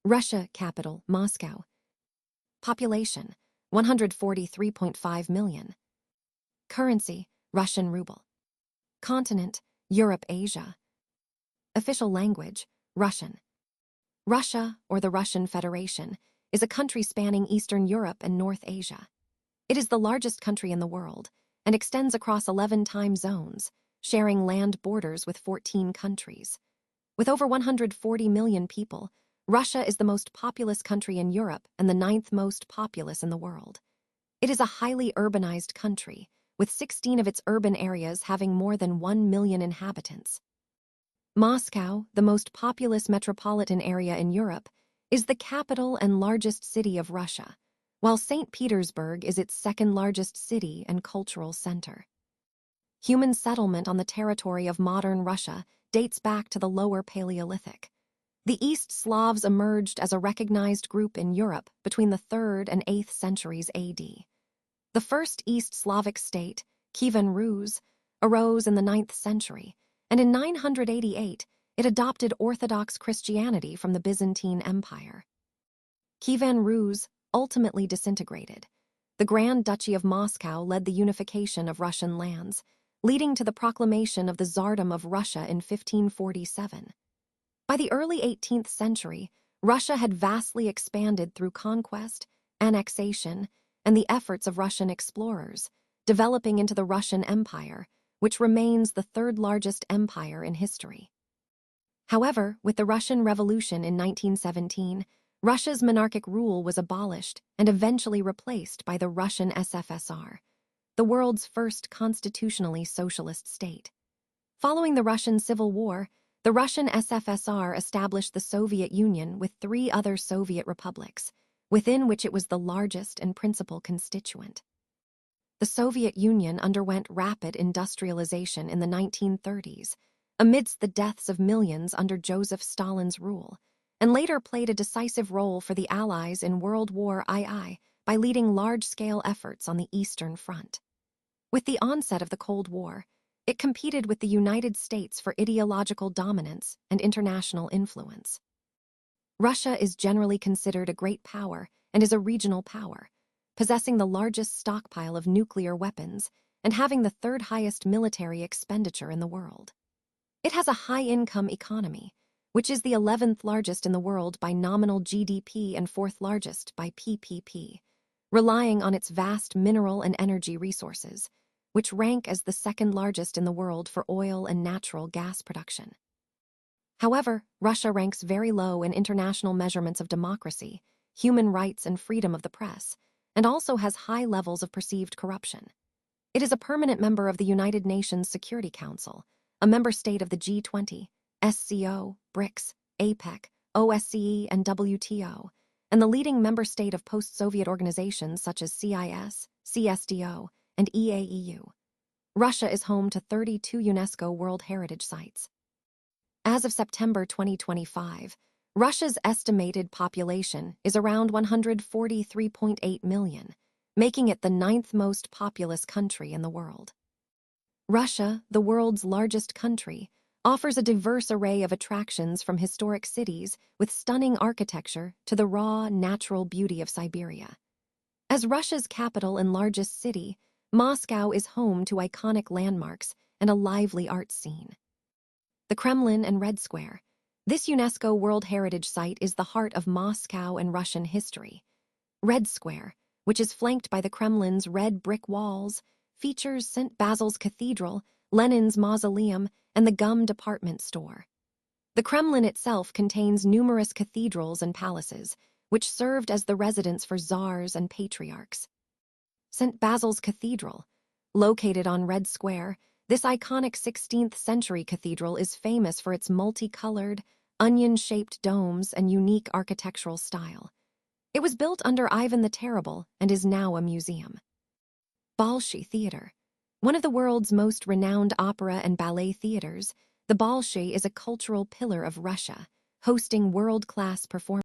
Russia capital, Moscow. Population, 143.5 million. Currency, Russian ruble. Continent, Europe, Asia. Official language, Russian. Russia, or the Russian Federation, is a country spanning Eastern Europe and North Asia. It is the largest country in the world and extends across 11 time zones, sharing land borders with 14 countries. With over 140 million people, Russia is the most populous country in Europe and the 9th most populous in the world. It is a highly urbanized country, with 16 of its urban areas having more than 1 million inhabitants. Moscow, the most populous metropolitan area in Europe, is the capital and largest city of Russia, while St. Petersburg is its second largest city and cultural center. Human settlement on the territory of modern Russia dates back to the Lower Paleolithic. The East Slavs emerged as a recognized group in Europe between the 3rd and 8th centuries AD. The first East Slavic state, Kievan Rus, arose in the 9th century, and in 988 it adopted Orthodox Christianity from the Byzantine Empire. Kievan Rus ultimately disintegrated. The Grand Duchy of Moscow led the unification of Russian lands, leading to the proclamation of the Tsardom of Russia in 1547. By the early 18th century, Russia had vastly expanded through conquest, annexation, and the efforts of Russian explorers, developing into the Russian Empire, which remains the 3rd largest empire in history. However, with the Russian Revolution in 1917, Russia's monarchic rule was abolished and eventually replaced by the Russian SFSR, the world's first constitutionally socialist state. Following the Russian Civil War, the Russian SFSR established the Soviet Union with 3 other Soviet republics, within which it was the largest and principal constituent. The Soviet Union underwent rapid industrialization in the 1930s, amidst the deaths of millions under Joseph Stalin's rule, and later played a decisive role for the Allies in World War II by leading large-scale efforts on the Eastern Front. With the onset of the Cold War, it competed with the United States for ideological dominance and international influence. Russia is generally considered a great power and is a regional power, possessing the largest stockpile of nuclear weapons and having the 3rd highest military expenditure in the world. It has a high-income economy, which is the 11th largest in the world by nominal GDP and 4th largest by PPP, relying on its vast mineral and energy resources, which rank as the 2nd largest in the world for oil and natural gas production. However, Russia ranks very low in international measurements of democracy, human rights, and freedom of the press, and also has high levels of perceived corruption. It is a permanent member of the United Nations Security Council, a member state of the G20, SCO, BRICS, APEC, OSCE, and WTO, and the leading member state of post-Soviet organizations such as CIS, CSTO, and EAEU. Russia is home to 32 UNESCO World Heritage Sites. As of September 2025, Russia's estimated population is around 143.8 million, making it the 9th most populous country in the world. Russia, the world's largest country, offers a diverse array of attractions from historic cities with stunning architecture to the raw, natural beauty of Siberia. As Russia's capital and largest city, Moscow is home to iconic landmarks and a lively art scene. The Kremlin and Red Square. This UNESCO World Heritage Site is the heart of Moscow and Russian history. Red Square, which is flanked by the Kremlin's red brick walls, features St. Basil's Cathedral, Lenin's Mausoleum, and the Gum department store. The Kremlin itself contains numerous cathedrals and palaces, which served as the residence for czars and patriarchs. St. Basil's Cathedral. Located on Red Square, this iconic 16th century cathedral is famous for its multicolored, onion-shaped domes and unique architectural style. It was built under Ivan the Terrible and is now a museum. Bolshoi Theater. One of the world's most renowned opera and ballet theaters, the Bolshoi is a cultural pillar of Russia, hosting world-class performances.